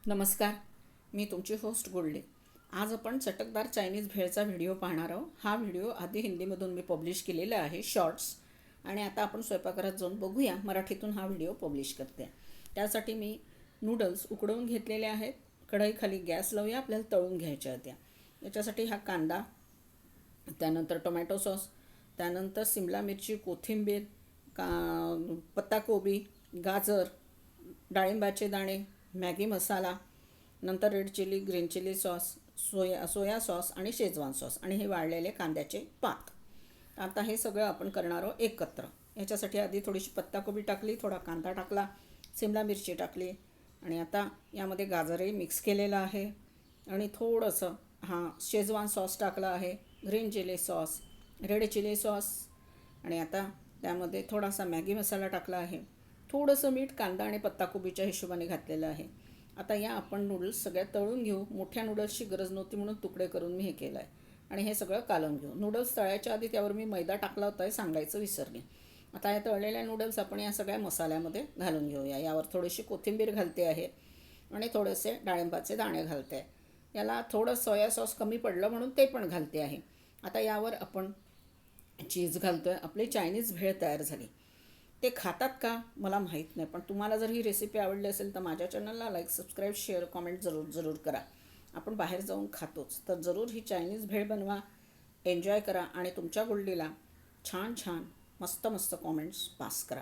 नमस्कार, मी तुमची होस्ट गोल्डे. आज आपण चटकदार चायनीज भेळचा व्हिडिओ पाहणार आहोत. हा व्हिडिओ आधी हिंदीमधून मी पब्लिश केलेला आहे, शॉर्ट्स. आणि आता आपण स्वयंपाकघरात जाऊन बघूया, मराठीतून हा व्हिडिओ पब्लिश करते. त्यासाठी मी नूडल्स उकडवून घेतलेले आहेत. कढईखाली गॅस लावूया, आपल्याला तळून घ्यायच्या होत्या. याच्यासाठी हा कांदा, त्यानंतर टोमॅटो सॉस, त्यानंतर सिमला मिरची, कोथिंबीर, पत्ताकोबी, गाजर, डाळिंबाचे दाणे, मॅगी मसाला, नंतर red chilli, green chilli sauce, soya sauce आणि शेजवान सॉस आणि हे वाळलेले कांद्याचे पात. आता हे सगळं आपण करणार आहोत एकत्र. याच्यासाठी आधी थोडीशी पत्ताकोबी टाकली, थोडा कांदा टाकला, सिमला मिरची टाकली आणि आता यामध्ये गाजरही मिक्स केलेलं आहे आणि थोडंसं शेजवान सॉस टाकला आहे, green chilli sauce, red chilli sauce आणि आता त्यामध्ये थोडासा मॅगी मसाला टाकला आहे. थोडंसं मीठ कांदा आणि पत्ताकोबीच्या हिशोबाने घातलेलं आहे. आता या आपण नूडल्स सगळ्या तळून घेऊ. मोठ्या नूडल्सची गरज नव्हती म्हणून तुकडे करून मी हे केलं आहे आणि हे सगळं कालवून घेऊ. नूडल्स तळायच्या आधी त्यावर मी मैदा टाकला होता, हे सांगायचं विसरले. आता या तळलेल्या नूडल्स आपण या सगळ्या मसाल्यामध्ये घालून घेऊया. यावर थोडीशी कोथिंबीर घालते आहे आणि थोडेसे डाळिंबाचे दाणे घालते आहे. याला थोडं सोया सॉस कमी पडलं म्हणून ते पण घालते आहे. आता यावर आपण चीज घालतो आहे. आपली चायनीज भेळ तयार झाली. ते खातात का मला माहीत नाही, पण तुम्हाला जर ही रेसिपी आवडली असेल तर माझ्या चॅनलला लाईक, सबस्क्राईब, शेअर, कॉमेंट जरूर करा. आपण बाहेर जाऊन खातोच, तर जरूर ही चायनीज भेळ बनवा, एन्जॉय करा आणि तुमच्या गोल्डीला छान छान मस्त मस्त कॉमेंट्स पास करा.